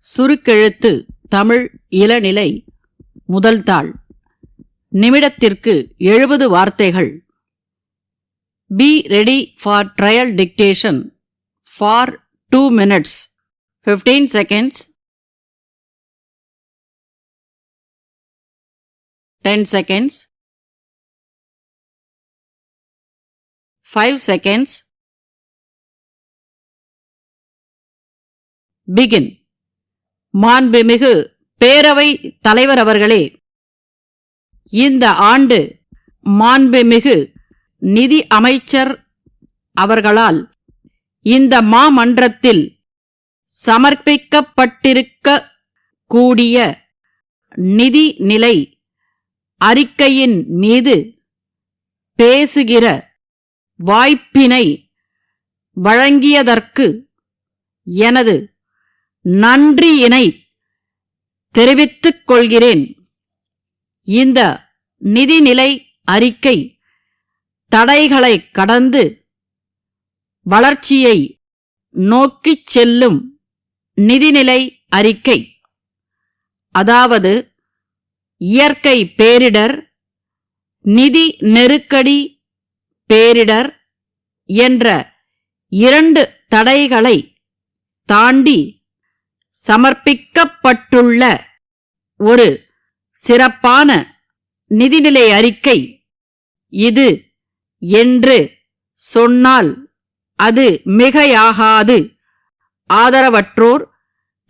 சுருக்கெழுத்து தமிழ் இளநிலை முதல் தாள். நிமிடத்திற்கு 70 வார்த்தைகள். Be ready for trial dictation for 2 minutes, 15 seconds, 10 seconds, 5 seconds. Begin. மாண்புமிகு பேரவை தலைவர் அவர்களே, இந்த ஆண்டு மாண்புமிகு நிதி அமைச்சர் அவர்களால் இந்த மாமன்றத்தில் சமர்ப்பிக்கப்பட்டிருக்க கூடிய நிதி நிலை அறிக்கையின் மீது பேசுகிற வாய்ப்பினை வழங்கியதற்கு எனது நன்றியினை தெரிவித்துக் கொள்கிறேன். இந்த நிதிநிலை அறிக்கை தடைகளை கடந்து வளர்ச்சியை நோக்கிச் செல்லும் நிதிநிலை அறிக்கை. அதாவது இயற்கை பேரிடர், நிதி நெருக்கடி பேரிடர் என்ற 2 தடைகளை தாண்டி சமர்ப்பிக்கப்பட்டுள்ள ஒரு சிறப்பான நிதிநிலை அறிக்கை இது என்று சொன்னால் அது மிகையாகாது. ஆதரவற்றோர்,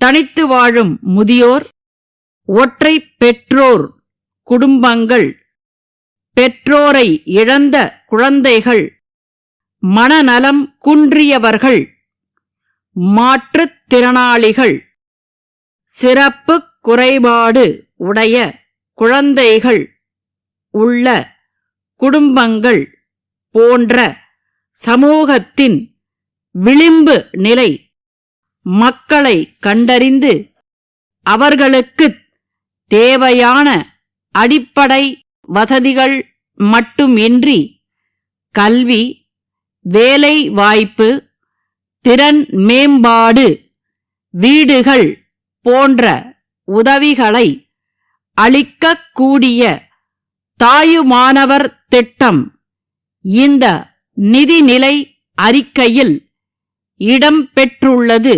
தனித்து வாழும் முதியோர், ஒற்றை பெற்றோர் குடும்பங்கள், பெற்றோரை இழந்த குழந்தைகள், மனநலம் குன்றியவர்கள், மாற்றுத்திறனாளிகள், சிறப்பு குறைபாடு உடைய குழந்தைகள் உள்ள குடும்பங்கள் போன்ற சமூகத்தின் விளிம்பு நிலை மக்களை கண்டறிந்து அவர்களுக்கு தேவையான அடிப்படை வசதிகள் மட்டுமின்றி கல்வி, வேலை வாய்ப்பு, திறன் மேம்பாடு, வீடுகள் போன்ற உதவிகளை அளிக்கக்கூடிய தாயுமானவர் திட்டம் இந்த நிதிநிலை அறிக்கையில் இடம்பெற்றுள்ளது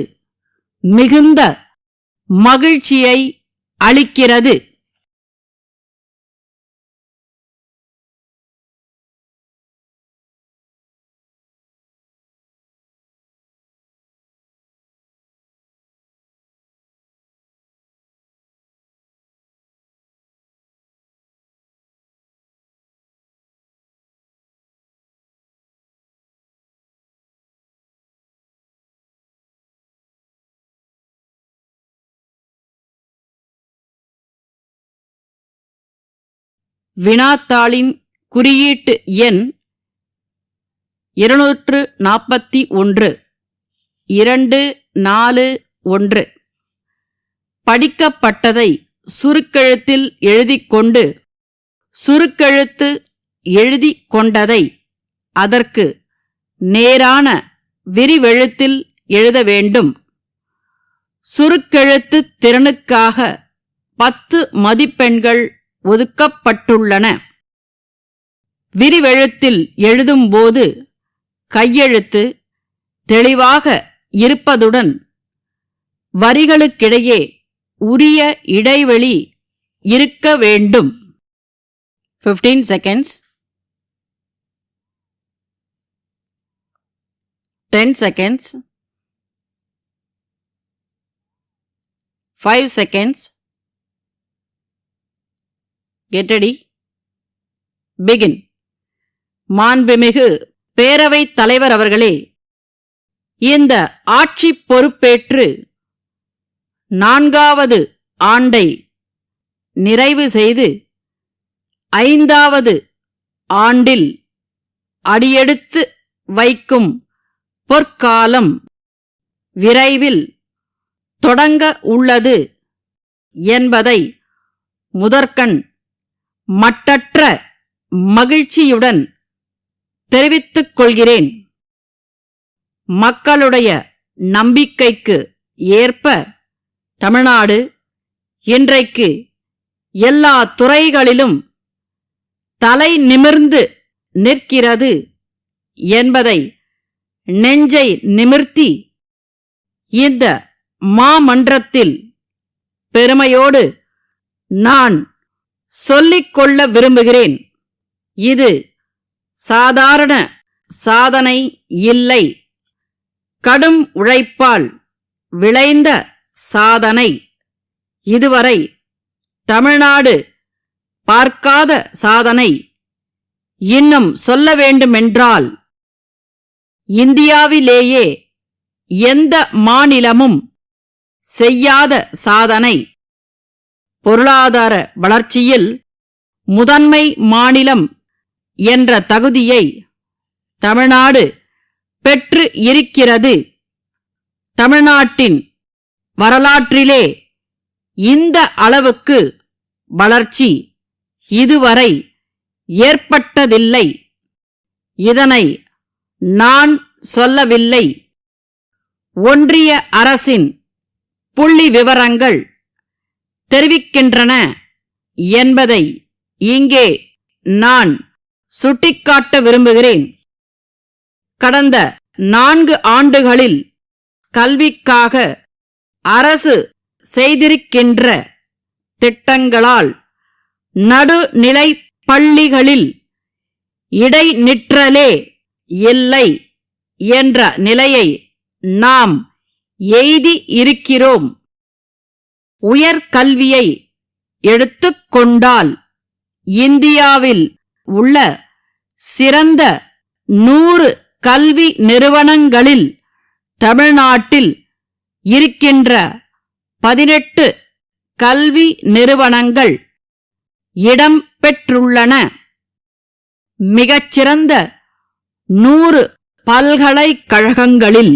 மிகுந்த மகிழ்ச்சியை அளிக்கிறது. வினாத்தாளின் குறியீட்டு எண் 241 241. படிக்கப்பட்டதை சுருக்கெழுத்தில் எழுதிக்கொண்டு சுருக்கெழுத்து எழுதிக் கொண்டதை அதற்கு நேரான விரிவெழுத்தில் எழுத வேண்டும். சுருக்கெழுத்து திறனுக்காக 10 மதிப்பெண்கள் ஒதுக்கப்பட்டுள்ளன. விரிவெழுத்தில் எழுதும்போது கையெழுத்து தெளிவாக இருப்பதுடன் வரிகளுக்கிடையே உரிய இடைவெளி இருக்க வேண்டும். 15 seconds, 10 seconds, 5 seconds. Get ready. Begin. மாண்புமிகு பேரவைத் தலைவர் அவர்களே, இந்த ஆட்சி பொறுப்பேற்று 4வது ஆண்டை நிறைவு செய்து 5வது ஆண்டில் அடியெடுத்து வைக்கும் பொற்காலம் விரைவில் தொடங்க உள்ளது என்பதை முதற்கண் மட்டற்ற மகிழ்ச்சியுடன் தெரிவித்துக் கொள்கிறேன். மக்களுடைய நம்பிக்கைக்கு ஏற்ப தமிழ்நாடு இன்றைக்கு எல்லா துறைகளிலும் தலை நிமிர்ந்து நிற்கிறது என்பதை நெஞ்சை நிமிர்த்தி இந்த மாமன்றத்தில் பெருமையோடு நான் சொல்லிக்கொள்ள விரும்புகிறேன். இது சாதாரண சாதனை இல்லை, கடும் உழைப்பால் விளைந்த சாதனை. இதுவரை தமிழ்நாடு பார்க்காத சாதனை. இன்னும் சொல்ல வேண்டுமென்றால் இந்தியாவிலேயே எந்த மாநிலமும் செய்யாத சாதனை. பொருளாதார வளர்ச்சியில் முதன்மை மாநிலம் என்ற தகுதியை தமிழ்நாடு பெற்று இருக்கிறது. தமிழ்நாட்டின் வரலாற்றிலே இந்த அளவுக்கு வளர்ச்சி இதுவரை ஏற்பட்டதில்லை. இதனை நான் சொல்லவில்லை, ஒன்றிய அரசின் புள்ளி விவரங்கள் தெரிவிக்கின்றன என்பதை இங்கே நான் சுட்டிக்காட்ட விரும்புகிறேன். கடந்த 4 ஆண்டுகளில் கல்விக்காக அரசு செய்திருக்கின்ற திட்டங்களால் நடுநிலை பள்ளிகளில் இடைநிற்றலே இல்லை என்ற நிலையை நாம் எய்தி இருக்கிறோம். உயர்கல்வியை எடுத்துக்கொண்டால் இந்தியாவில் உள்ள சிறந்த 100 கல்வி நிறுவனங்களில் தமிழ்நாட்டில் இருக்கின்ற 18 கல்வி நிறுவனங்கள் இடம் பெற்றுள்ளன. மிகச்சிறந்த 100 பல்கலைக்கழகங்களில்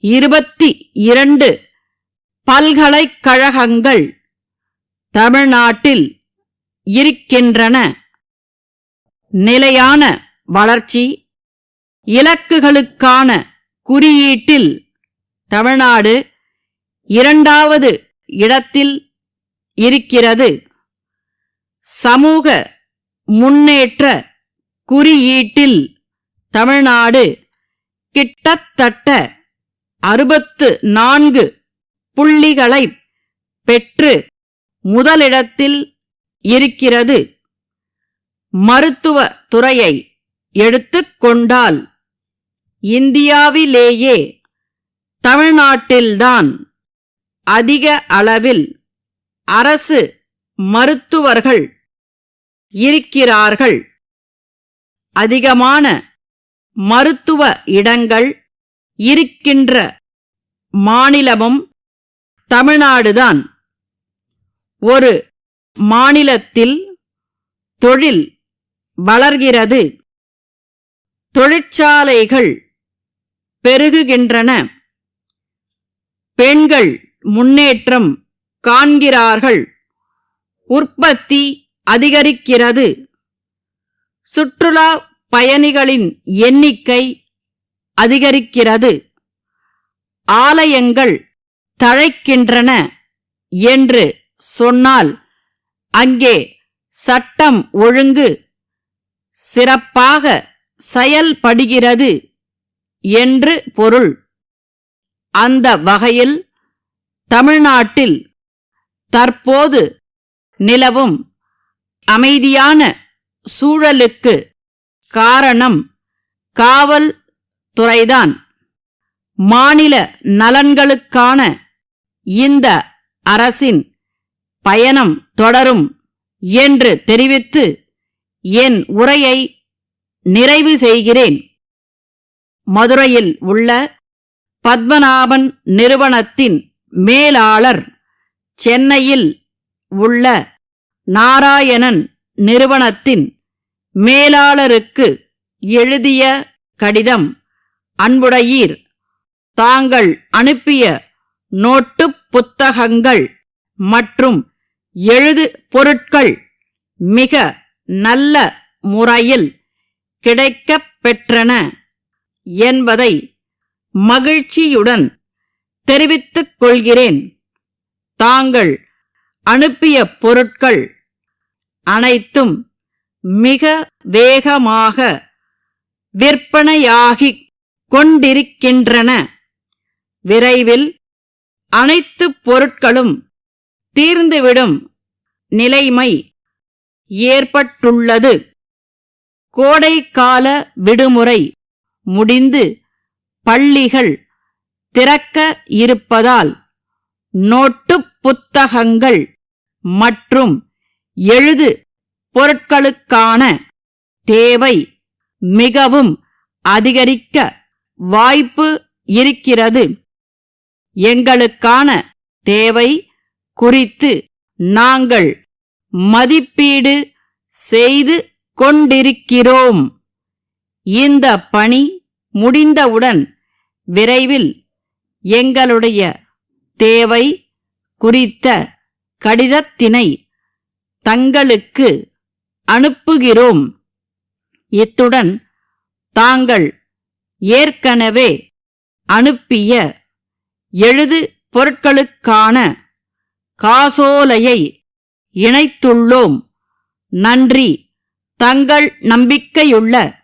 22 பல்கலைக்கழகங்கள் தமிழ்நாட்டில் இருக்கின்றன. நிலையான வளர்ச்சி இலக்குகளுக்கான குறியீட்டில் தமிழ்நாடு 2வது இடத்தில் இருக்கிறது. சமூக முன்னேற்ற குறியீட்டில் தமிழ்நாடு கிட்டத்தட்ட 64 புள்ளிகளை பெற்று முதலிடத்தில் இருக்கிறது. மருத்துவ துறையை எடுத்துக்கொண்டால் இந்தியாவிலேயே தமிழ்நாட்டில்தான் அதிக அளவில் அரசு மருத்துவர்கள் இருக்கிறார்கள். அதிகமான மருத்துவ இடங்கள் இருக்கின்ற மாநிலமும் தமிழ்நாடுதான். ஒரு மாநிலத்தில் தொழில் வளர்கிறது, தொழிற்சாலைகள் பெருகுகின்றன, பெண்கள் முன்னேற்றம் காண்கிறார்கள், உற்பத்தி அதிகரிக்கிறது, சுற்றுலா பயணிகளின் எண்ணிக்கை அதிகரிக்கிறது, ஆலயங்கள் தழைக்கின்றன என்று சொன்னால் அங்கே சட்டம் ஒழுங்கு சிறப்பாக செயல்படுகிறது என்று பொருள். அந்த வகையில் தமிழ்நாட்டில் தற்போது நிலவும் அமைதியான சூழலுக்கு காரணம் காவல் துறைதான். மாநில நலன்களுக்கான இந்த அரசின் பயணம் தொடரும் என்று தெரிவித்து என் உரையை நிறைவு செய்கிறேன். மதுரையில் உள்ள பத்மநாபன் நிறுவனத்தின் மேலாளர், சென்னையில் உள்ள நாராயணன் நிறுவனத்தின் மேலாளருக்கு எழுதிய கடிதம். அன்புடையீர், தாங்கள் அனுப்பிய நோட்டுப் புத்தகங்கள் மற்றும் எழுது பொருட்கள் மிக நல்ல முறையில் கிடைக்கப் பெற்றன என்பதை மகிழ்ச்சியுடன் தெரிவித்துக் கொள்கிறேன். தாங்கள் அனுப்பிய பொருட்கள் அனைத்தும் மிக வேகமாக விற்பனையாகிக் கொண்டிருக்கின்றன. விரைவில் அனைத்து பொருட்களும் தீர்ந்துவிடும் நிலைமை ஏற்பட்டுள்ளது. கோடைக்கால விடுமுறை முடிந்து பள்ளிகள் திறக்க இருப்பதால் நோட்டுப் புத்தகங்கள் மற்றும் எழுது பொருட்களுக்கான தேவை மிகவும் அதிகரிக்க வாய்ப்பு இருக்கிறது. எங்களுக்கான தேவை குறித்து நாங்கள் மதிப்பீடு செய்து கொண்டிருக்கிறோம். இந்த பணி முடிந்தவுடன் விரைவில் எங்களுடைய தேவை குறித்த கடிதத்தினை தங்களுக்கு அனுப்புகிறோம். இத்துடன் தாங்கள் ஏற்கனவே அனுப்பிய எழுது பொருட்களுக்கான காசோலையை இணைத்துள்ளோம். நன்றி. தங்கள் நம்பிக்கையுள்ள